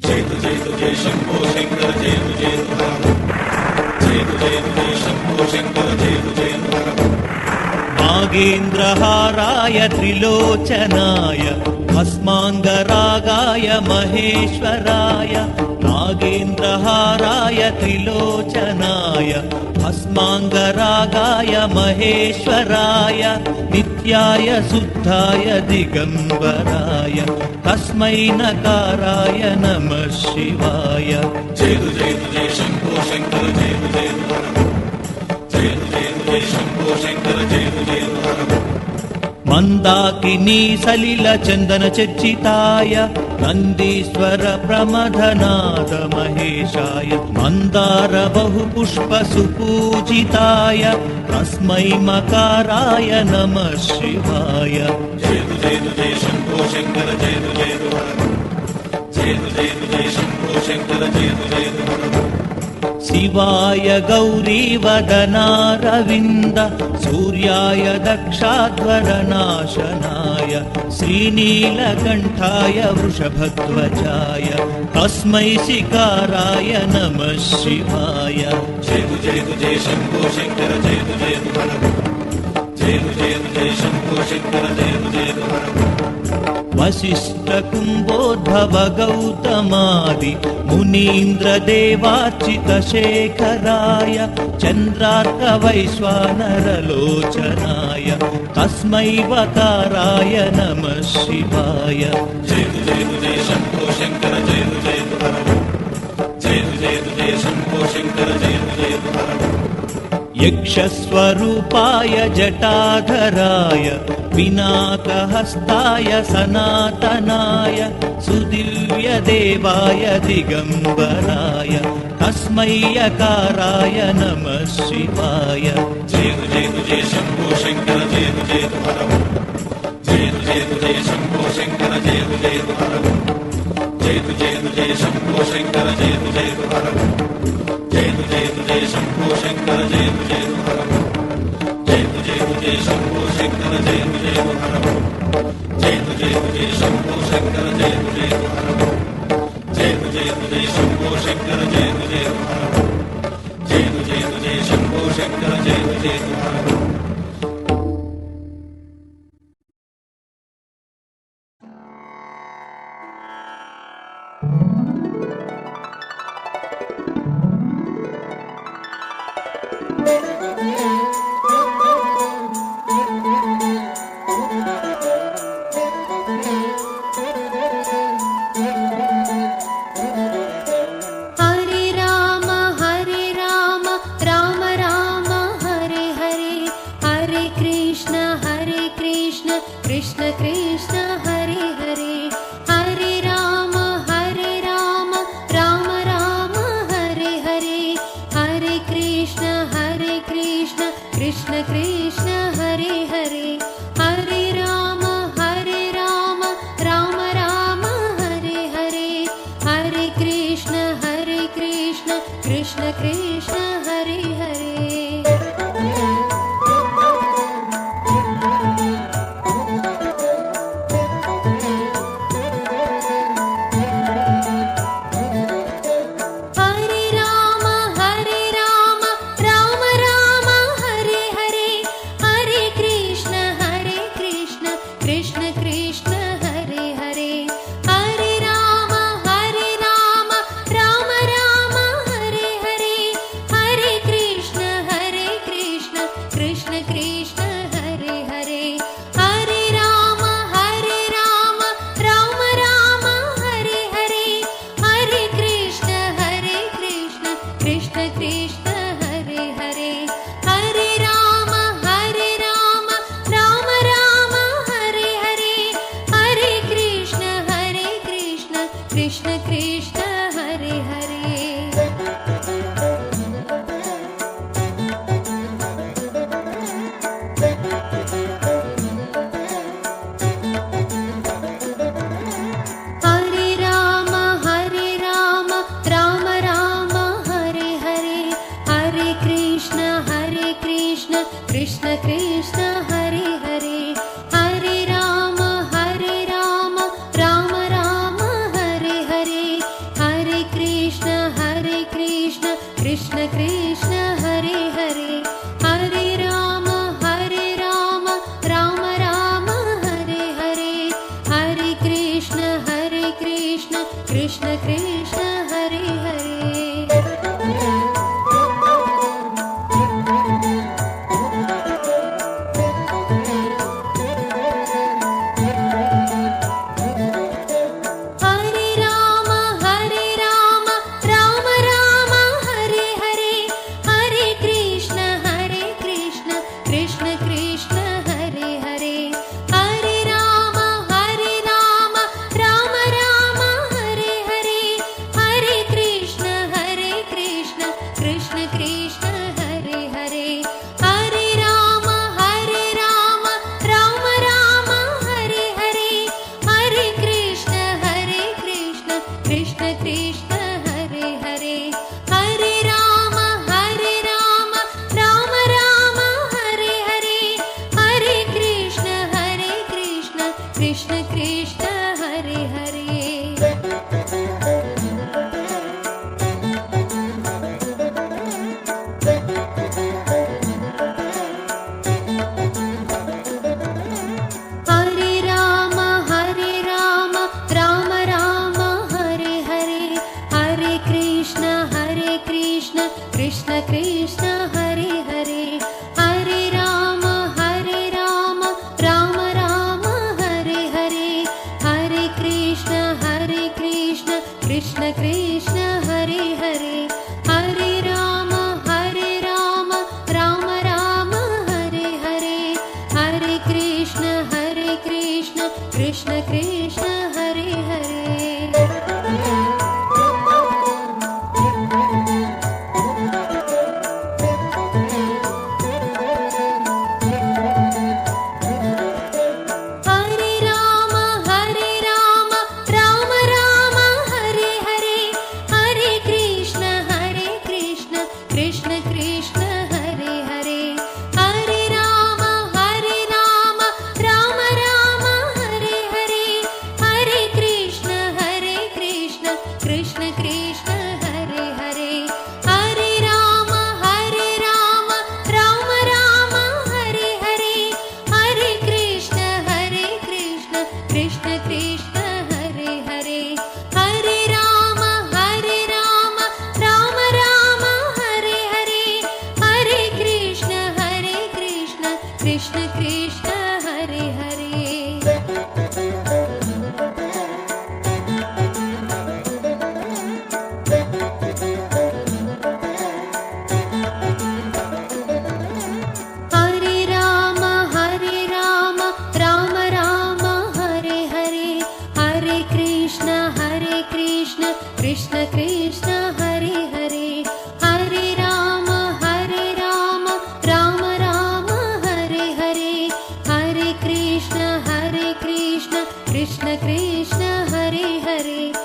जय तु जय शंभो शंकर जय तु हर जय तु जय शंभो शंकर जय तु हर नागेन्द्रहाराय त्रिलोचनाय भस्माङ्गरागाय महेश्वराय नागेन्द्रहाराय त्रिलोचनाय भस्माङ्गरागाय महेश्वराय नित्याय शुद्धाय दिगम्बराय तस्मै नकाराय नमः शिवाय। जय तु जय शंभो शंकर जय तु हर जय तु जय शंभो शंकर जय तु हर मन्दाकिनी सलिल चन्दन चर्चिताय नन्दीश्वर प्रमथनाद महेशाय मन्दार बहुपुष्प सुपूजिताय तस्मै मकाराय नमः शिवाय। जय तु जय शंभो शंकर जय तु हर जय तु जय शंभो शंकर जय तु हर शिवाय गौरीवदनारविन्द सूर्याय दक्षाध्वरनाशनाय श्रीनीलकण्ठाय वृषभध्वजाय तस्मै शिकाराय नमः शिवाय। जय तु जय शंभो शंकर जय तु हर जय तु जय शंभो शंकर जय तु हर वसिष्ठ कुम्भोद्भव गौतमादि मुनीन्द्र देवार्चित शेखराय चन्द्रार्क वैश्वानरलोचनाय तस्मै वकाराय नमः शिवाय। जय तु जय शंभो शंकर जय तु हर जय तु जय शंभो शंकर जय तु हर यक्षस्वरूपाय जटाधराय पिनाकहस्ताय सनातनाय सुदिव्यदेवाय दिगम्बराय तस्मै यकाराय नमः शिवाय। जय तु जय शंभो शंकर जय तु हर जय तु जय शंभो शंकर जय तु हर जय तु जय शंभो शंकर जय तु हर जय तु जय शंभो शंकर जय तु हर जय तु जय शंभो शंकर जय तु हर जय तु जय शंभो शंकर जय तु हर जय तु जय शंभो शंकर जय तु हर जय तु जय शंभो शंकर जय तु हर। कृष्ण कृष्ण हरे हरे हरे राम कृष्ण हरे हरे हरे राम राम राम हरे हरे हरे कृष्ण कृष्ण कृष्ण हरे हरे कृष्ण कृष्ण हरे हरे हरे राम राम राम हरे हरे हरे कृष्ण कृष्ण कृष्ण हरे हरे हरे राम राम राम हरे हरे हरे कृष्ण कृष्ण कृष्ण हरे हरे हरे राम राम राम हरे हरे हरे कृष्ण कृष्ण कृष्ण हरे हरे कृष्ण कृष्ण हरे हरे हरे राम राम राम हरे हरे हरे कृष्ण कृष्ण कृष्ण हरे हरे हरे राम राम राम हरे हरे हरे कृष्ण कृष्ण कृष्ण हरे हरे हरे राम राम राम हरे हरे हरे कृष्ण कृष्ण कृष्ण हरे हरे हरे राम राम राम हरे हरे हरे कृष्ण कृष्ण कृष्ण हरे हरे हरे राम राम राम हरे हरे हरे कृष्ण कृष्ण कृष्ण हरे हरे